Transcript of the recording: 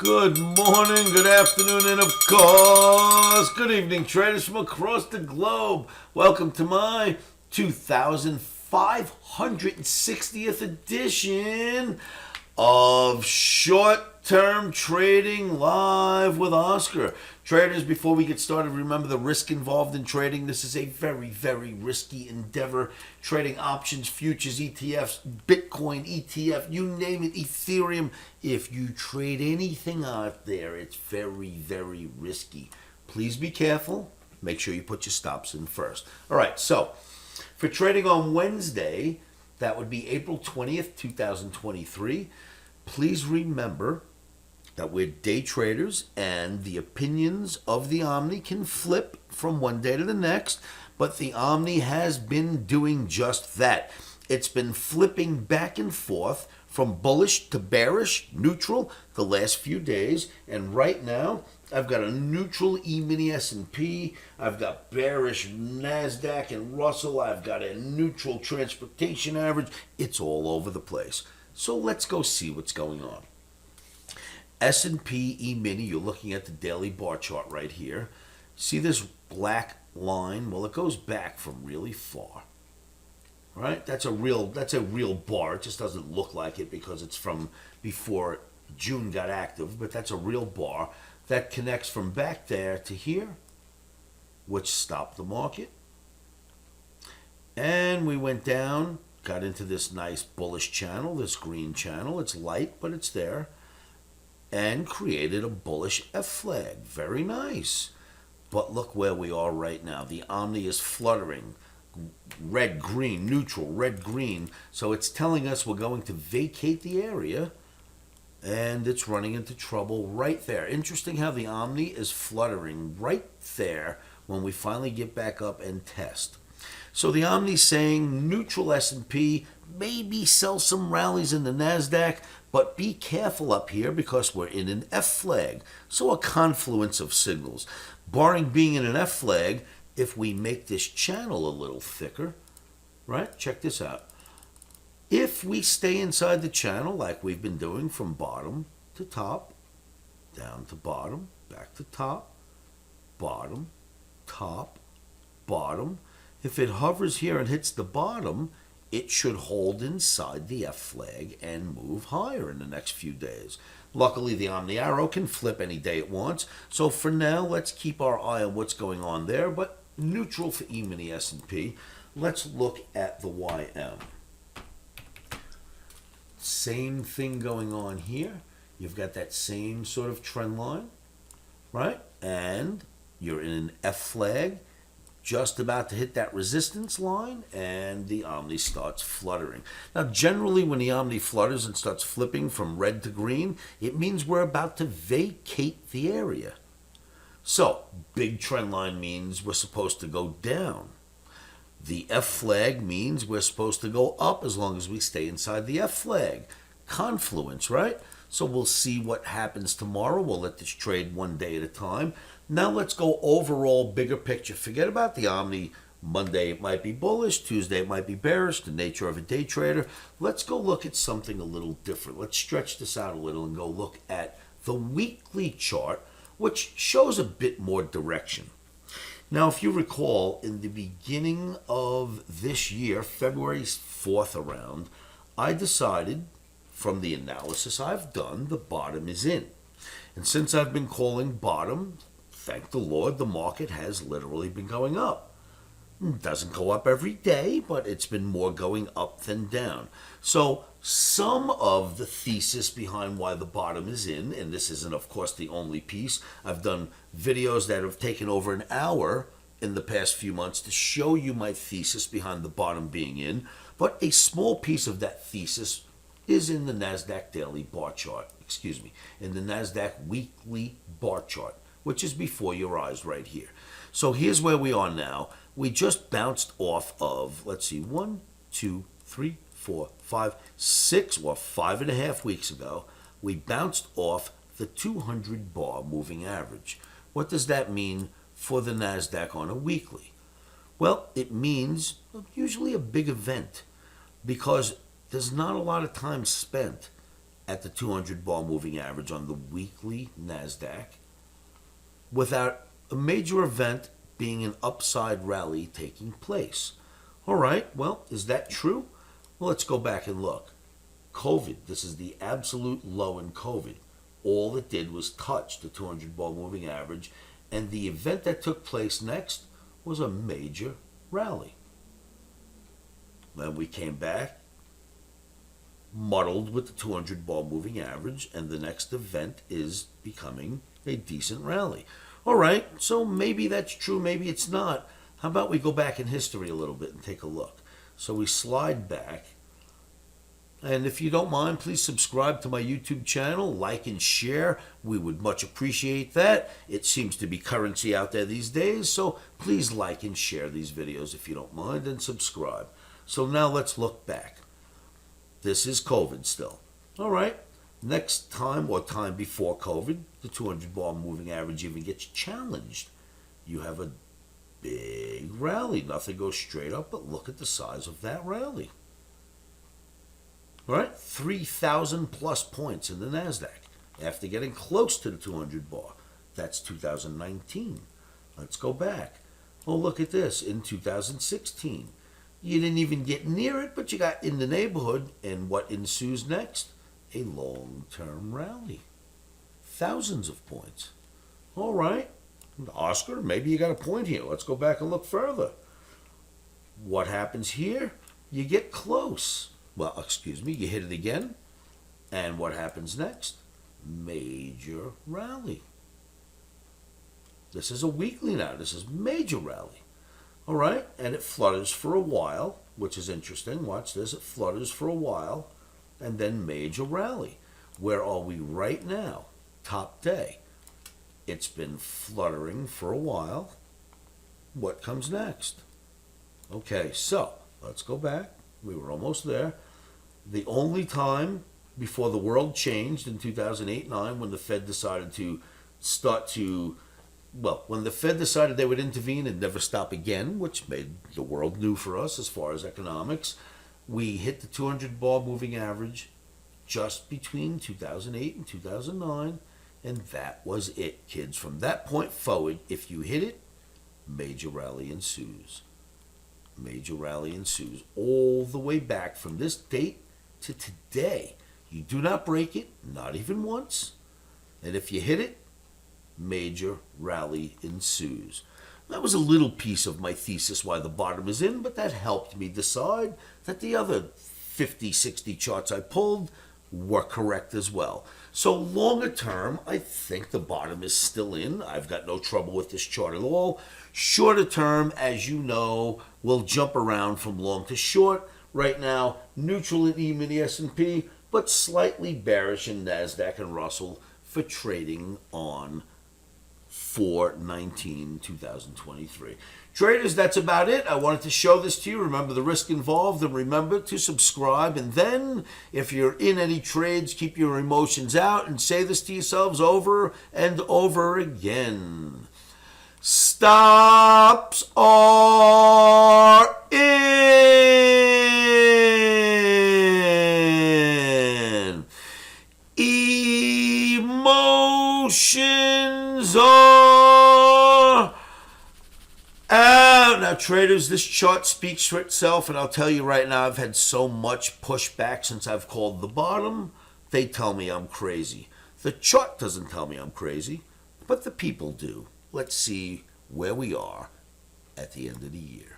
Good morning, good afternoon, and of course, good evening, traders from across the globe. Welcome to my 2560th edition of Short-Term Trading Live with Oscar. Traders, before we get started, remember the risk involved in trading. This is a very, very risky endeavor. Trading options, futures, ETFs, Bitcoin, ETF, you name it, Ethereum. If you trade anything out there, it's very, very risky. Please be careful. Make sure you put your stops in first. All right, so for trading on Wednesday, that would be April 20th, 2023. Please remember that we're day traders and the opinions of the OMNI can flip from one day to the next, but the OMNI has been doing just that. It's been flipping back and forth from bullish to bearish, neutral, the last few days, and right now I've got a neutral E-mini S&P, I've got bearish NASDAQ and Russell, I've got a neutral transportation average. It's all over the place. So let's go see what's going on. S&P E-mini, you're looking at the daily bar chart right here. See this black line? Well, it goes back from really far. Right? That's a real bar. It just doesn't look like it because it's from before June got active, but that's a real bar that connects from back there to here, which stopped the market. And we went down, got into this nice bullish channel, this green channel. It's light, but it's there. And created a bullish F flag. Very nice. But look where we are right now. The OMNI is fluttering. Red, green, neutral, red, green. So it's telling us we're going to vacate the area. And it's running into trouble right there. Interesting how the OMNI is fluttering right there when we finally get back up and test. So the OMNI saying neutral S&P, maybe sell some rallies in the NASDAQ, but be careful up here because we're in an F flag. So a confluence of signals. Barring being in an F flag, if we make this channel a little thicker, right? Check this out. If we stay inside the channel like we've been doing from bottom to top, down to bottom, back to top, bottom, top, bottom. If it hovers here and hits the bottom, it should hold inside the F flag and move higher in the next few days. Luckily, the OMNI arrow can flip any day it wants. So for now, let's keep our eye on what's going on there, but neutral for E-mini S&P. Let's look at the YM. Same thing going on here. You've got that same sort of trend line, right? And you're in an F flag, just about to hit that resistance line, and the OMNI starts fluttering. Now, generally, when the OMNI flutters and starts flipping from red to green, it means we're about to vacate the area. So, big trend line means we're supposed to go down. The F flag means we're supposed to go up as long as we stay inside the F flag. Confluence, right? So we'll see what happens tomorrow. We'll let this trade one day at a time. Now let's go overall bigger picture. Forget about the OMNI. Monday it might be bullish. Tuesday it might be bearish. The nature of a day trader. Let's go look at something a little different. Let's stretch this out a little and go look at the weekly chart, which shows a bit more direction. Now, if you recall, in the beginning of this year, February 4th around, I decided from the analysis I've done, the bottom is in. And since I've been calling bottom, thank the Lord, the market has literally been going up. It doesn't go up every day, but it's been more going up than down. So some of the thesis behind why the bottom is in, and this isn't, of course, the only piece. I've done videos that have taken over an hour in the past few months to show you my thesis behind the bottom being in, but a small piece of that thesis is in the NASDAQ daily bar chart, in the NASDAQ weekly bar chart, which is before your eyes right here. So here's where we are now. We just bounced off of, let's see, 1, 2, 3, 4, 5, 6, or 5.5 weeks ago, we bounced off the 200 bar moving average. What does that mean for the NASDAQ on a weekly? Well, it means usually a big event because there's not a lot of time spent at the 200 bar moving average on the weekly NASDAQ without a major event being an upside rally taking place. All right, well, is that true? Well, let's go back and look. COVID, this is the absolute low in COVID. All it did was touch the 200 bar moving average, and the event that took place next was a major rally. Then we came back, muddled with the 200 bar moving average, and the next event is becoming a decent rally. All right, so maybe that's true, maybe it's not. How about we go back in history a little bit and take a look? So we slide back, and if you don't mind, please subscribe to my YouTube channel, like and share. We would much appreciate that. It seems to be currency out there these days, so please like and share these videos if you don't mind, and subscribe. So now let's look back. This is COVID still. All right. Next time or time before COVID, the 200 bar moving average even gets challenged. You have a big rally. Nothing goes straight up, but look at the size of that rally. All right? 3,000 plus points in the NASDAQ after getting close to the 200 bar. That's 2019. Let's go back. Oh, look at this. In 2016. You didn't even get near it, but you got in the neighborhood. And what ensues next? A long-term rally. Thousands of points. All right. Oscar, maybe you got a point here. Let's go back and look further. What happens here? You get close. Well, excuse me, you hit it again. And what happens next? Major rally. This is a weekly now. This is major rally. All right. And it flutters for a while, which is interesting. Watch this. It flutters for a while. And then major rally. Where are we right now? Top day. It's been fluttering for a while. What comes next? Okay, so let's go back. We were almost there. The only time before the world changed in 2008-9 when the Fed decided to when the Fed decided they would intervene and never stop again, which made the world new for us as far as economics, we hit the 200 bar moving average just between 2008 and 2009, and that was it, kids. From that point forward, if you hit it, major rally ensues. Major rally ensues all the way back from this date to today. You do not break it, not even once, and if you hit it, major rally ensues. That was a little piece of my thesis why the bottom is in, but that helped me decide that the other 50, 60 charts I pulled were correct as well. So longer term, I think the bottom is still in. I've got no trouble with this chart at all. Shorter term, as you know, will jump around from long to short. Right now, neutral in even the S&P, but slightly bearish in NASDAQ and Russell for trading on 4/19/2023. Traders, that's about it. I wanted to show this to you. Remember the risk involved, and remember to subscribe. And then, if you're in any trades, keep your emotions out and say this to yourselves over and over again. Stops are in. Emotions are out. Now, traders, this chart speaks for itself, and I'll tell you right now, I've had so much pushback since I've called the bottom. They tell me I'm crazy. The chart doesn't tell me I'm crazy, but the people do. Let's see where we are at the end of the year.